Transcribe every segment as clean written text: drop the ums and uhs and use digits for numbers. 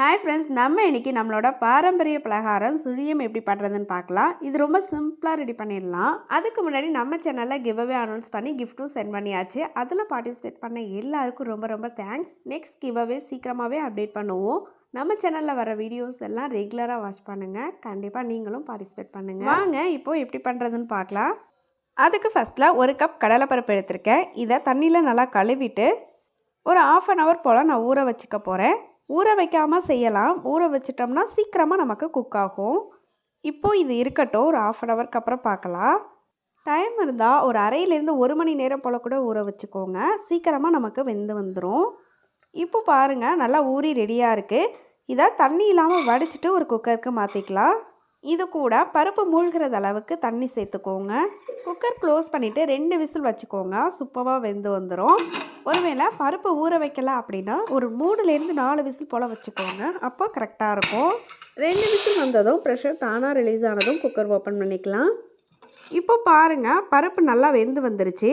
Hi friends, நம்ம இன்றைக்கி நம்மளோட பாரம்பரிய பலகாரம் சுழியம் எப்படி பண்ணுறதுன்னு பார்க்கலாம். இது ரொம்ப சிம்பிளாக ரெடி பண்ணிடலாம். அதுக்கு முன்னாடி நம்ம சேனலில் கிவ்அவே அனௌன்ஸ் பண்ணி கிஃப்ட்டும் சென்ட் பண்ணியாச்சு. அதில் பார்ட்டிசிபேட் பண்ண எல்லாருக்கும் ரொம்ப ரொம்ப தேங்க்ஸ். நெக்ஸ்ட் கிவ்அவே சீக்கிரமாகவே அப்டேட் பண்ணுவோம். நம்ம சேனலில் வர வீடியோஸ் எல்லாம் ரெகுலராக வாட்ச் பண்ணுங்கள். கண்டிப்பாக நீங்களும் பார்ட்டிசிபேட் பண்ணுங்கள். வாங்க இப்போது எப்படி பண்ணுறதுன்னு பார்க்கலாம். அதுக்கு ஃபஸ்ட்டில் 1 கப் கடலைப்பருப்பு எடுத்திருக்கேன். இதை தண்ணியில் நல்லா கழுவிட்டு ஒரு 1/2 அன் ஹவர் போல் நான் ஊற வச்சுக்க போகிறேன். ஊற வைக்காமல் செய்யலாம். ஊற வச்சிட்டோம்னா சீக்கிரமாக நமக்கு குக் ஆகும். இப்போது இது இருக்கட்டும். ஒரு 1/2 அன் ஹவருக்கு அப்புறம் பார்க்கலாம். டைம் இருந்தால் ஒரு அரையிலேருந்து 1 மணி நேரம் போல் கூட ஊற வச்சுக்கோங்க. சீக்கிரமாக நமக்கு வெந்து வந்துடும். இப்போ பாருங்கள், நல்லா ஊறி ரெடியாக இருக்குது. இதை தண்ணி இல்லாமல் வடிச்சிட்டு ஒரு குக்கருக்கு மாற்றிக்கலாம். இது கூட பருப்பு மூழ்கிறது அளவுக்கு தண்ணி சேர்த்துக்கோங்க. குக்கர் க்ளோஸ் பண்ணிவிட்டு 2 விசில் வச்சுக்கோங்க. சூப்பராக வெந்து வந்துடும். ஒருவேளை பருப்பு ஊற வைக்கல அப்படின்னா ஒரு 3லேருந்து 4 விசில் போல் வச்சுக்கோங்க. அப்போ கரெக்டாக இருக்கும். 2 விசில் வந்ததும் ப்ரெஷர் தானாக ரிலீஸ் ஆனதும் குக்கர் ஓப்பன் பண்ணிக்கலாம். இப்போ பாருங்கள், பருப்பு நல்லா வெந்து வந்துருச்சு.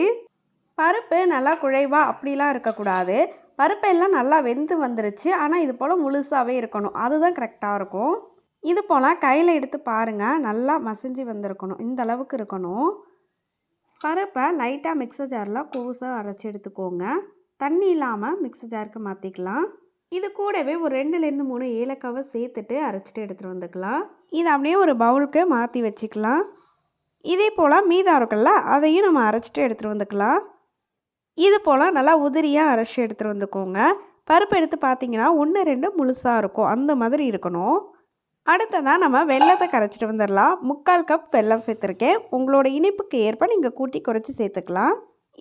பருப்பு நல்லா குழைவாக அப்படிலாம் இருக்கக்கூடாது. பருப்பு எல்லாம் நல்லா வெந்து வந்துருச்சு. ஆனால் இது போல் முழுசாகவே இருக்கணும். அதுதான் கரெக்டாக இருக்கும். இது போல் கையில் எடுத்து பாருங்கள், நல்லா மசிஞ்சு வந்திருக்கணும். இந்த அளவுக்கு இருக்கணும். பருப்பை லைட்டாக மிக்சர் ஜாரில் கோஸாக அரைச்சி எடுத்துக்கோங்க. தண்ணி இல்லாமல் மிக்சர் ஜாருக்கு மாற்றிக்கலாம். இது கூடவே ஒரு 2லேருந்து 3 ஏலக்காவை சேர்த்துட்டு அரைச்சிட்டு எடுத்துகிட்டு வந்துக்கலாம். இதை அப்படியே ஒரு பவுலுக்கு மாற்றி வச்சுக்கலாம். இதே போல் மீதம் இருக்குல்ல, அதையும் நம்ம அரைச்சிட்டு எடுத்துகிட்டு வந்துக்கலாம். இது போல் நல்லா உதிரியாக அரைச்சி எடுத்துகிட்டு வந்துக்கோங்க. பருப்பு எடுத்து பார்த்தீங்கன்னா 1 2 முழுசாக இருக்கும். அந்த மாதிரி இருக்கணும். அடுத்ததாக நம்ம வெல்லத்தை கரைச்சிட்டு வந்துடலாம். 3/4 கப் வெல்லம் சேர்த்துருக்கேன். உங்களோட இனிப்புக்கு ஏற்ப நீங்கள் கூட்டி குறைச்சி சேர்த்துக்கலாம்.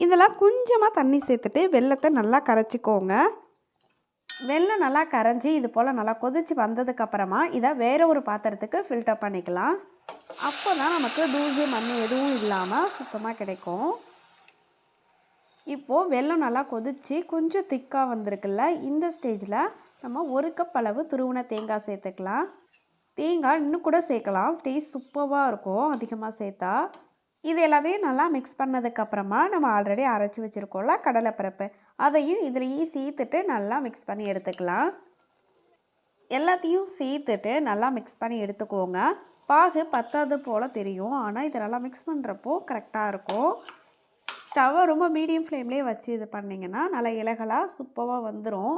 இதில் கொஞ்சமாக தண்ணி சேர்த்துட்டு வெல்லத்தை நல்லா கரைச்சிக்கோங்க. வெல்லம் நல்லா கரைஞ்சி இது போல் நல்லா கொதித்து வந்ததுக்கப்புறமா இதை வேறு ஒரு பாத்திரத்துக்கு ஃபில்டர் பண்ணிக்கலாம். அப்போ தான் நமக்கு தூசி மண் எதுவும் இல்லாமல் சுத்தமாக கிடைக்கும். இப்போது வெல்லம் நல்லா கொதித்து கொஞ்சம் திக்காக வந்திருக்குல்ல, இந்த ஸ்டேஜில் நம்ம 1 கப் அளவு துருவின தேங்காய் சேர்த்துக்கலாம். தேங்காய் இன்னும் கூட சேர்க்கலாம். டேஸ்ட் சூப்பராக இருக்கும் அதிகமாக சேர்த்தா. இது எல்லாத்தையும் நல்லா மிக்ஸ் பண்ணதுக்கப்புறமா நம்ம ஆல்ரெடி அரைச்சி வச்சுருக்கோம்ல கடலைப்பருப்பு, அதையும் இதுலேயே சேர்த்துட்டு நல்லா மிக்ஸ் பண்ணி எடுத்துக்கலாம். எல்லாத்தையும் சேர்த்துட்டு நல்லா மிக்ஸ் பண்ணி எடுத்துக்கோங்க. பாகு பத்தாது போல் தெரியும், ஆனால் இதை நல்லா மிக்ஸ் பண்ணுறப்போ கரெக்டாக இருக்கும். ஸ்டவ்வை ரொம்ப மீடியம் ஃப்ளேம்லேயே வச்சு இது பண்ணிங்கன்னா நல்லா இலகலாக சூப்பராக வந்துடும்.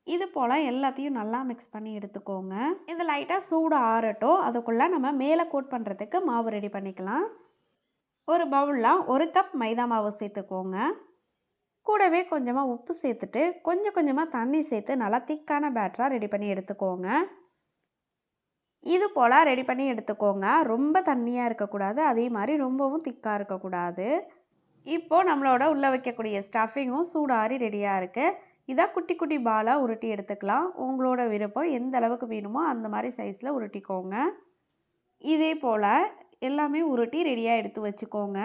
இது போல் எல்லாத்தையும் நல்லா மிக்ஸ் பண்ணி எடுத்துக்கோங்க. இது லைட்டாக சூடு ஆறட்டும். அதுக்குள்ளே நம்ம மேலே கோட் பண்ணுறதுக்கு மாவு ரெடி பண்ணிக்கலாம். ஒரு பவுலில் 1 கப் மைதா மாவு சேர்த்துக்கோங்க. கூடவே கொஞ்சமாக உப்பு சேர்த்துட்டு கொஞ்சம் கொஞ்சமாக தண்ணி சேர்த்து நல்லா திக்கான பேட்டராக ரெடி பண்ணி எடுத்துக்கோங்க. இது போல் ரெடி பண்ணி எடுத்துக்கோங்க. ரொம்ப தண்ணியாக இருக்கக்கூடாது, அதே மாதிரி ரொம்பவும் திக்காக இருக்கக்கூடாது. இப்போது நம்மளோட உள்ளே வைக்கக்கூடிய ஸ்டஃபிங்கும் சூடாரி ரெடியாக இருக்குது. இதை குட்டி குட்டி பாலாக உருட்டி எடுத்துக்கலாம். உங்களோட விருப்பம் எந்த அளவுக்கு வேணுமோ அந்த மாதிரி சைஸில் உருட்டிக்கோங்க. இதே போல் எல்லாமே உருட்டி ரெடியாக எடுத்து வச்சுக்கோங்க.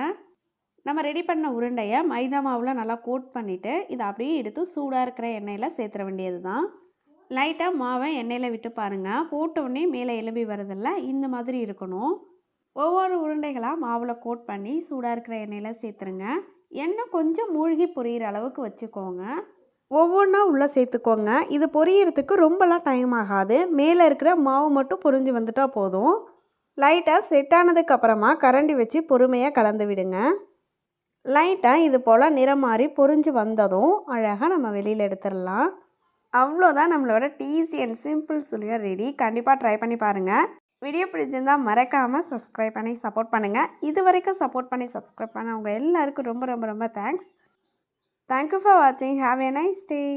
நம்ம ரெடி பண்ண உருண்டையை மைதா மாவில் நல்லா கோட் பண்ணிவிட்டு இதை அப்படியே எடுத்து சூடாக இருக்கிற எண்ணெயில் சேர்த்துற வேண்டியது தான். லைட்டாக மாவை எண்ணெயில் விட்டு பாருங்கள். போட்டவுடனே மேலே எலும்பி வரதில்ல, இந்த மாதிரி இருக்கணும். ஒவ்வொரு உருண்டைகளாக மாவில் கோட் பண்ணி சூடாக இருக்கிற எண்ணெயில் சேர்த்துருங்க. எண்ணெய் கொஞ்சம் மூழ்கி பொரியிற அளவுக்கு வச்சுக்கோங்க. ஒவ்வொன்றா உள்ளே சேர்த்துக்கோங்க. இது பொரியறதுக்கு ரொம்பலாம் டைம் ஆகாது. மேலே இருக்கிற மாவு மட்டும் பொரிஞ்சு வந்துட்டால் போதும். லைட்டாக செட் ஆனதுக்கப்புறமா கரண்டி வச்சு பொறுமையாக கலந்து விடுங்க. லைட்டாக இது போல் நிறம் மாறி பொரிஞ்சு வந்ததும் அழகாக நம்ம வெளியில் எடுத்துடலாம். அவ்வளோதான், நம்மளோட டேஸ்டி அண்ட் சிம்பிள் சுழியம் ரெடி. கண்டிப்பாக ட்ரை பண்ணி பாருங்கள். வீடியோ பிடிச்சிருந்தால் மறக்காமல் சப்ஸ்கிரைப் பண்ணி சப்போர்ட் பண்ணுங்கள். இது வரைக்கும் சப்போர்ட் பண்ணி சப்ஸ்கிரைப் பண்ண உங்கள் எல்லாருக்கும் ரொம்ப ரொம்ப ரொம்ப thanks. Thank you for watching. Have a nice day.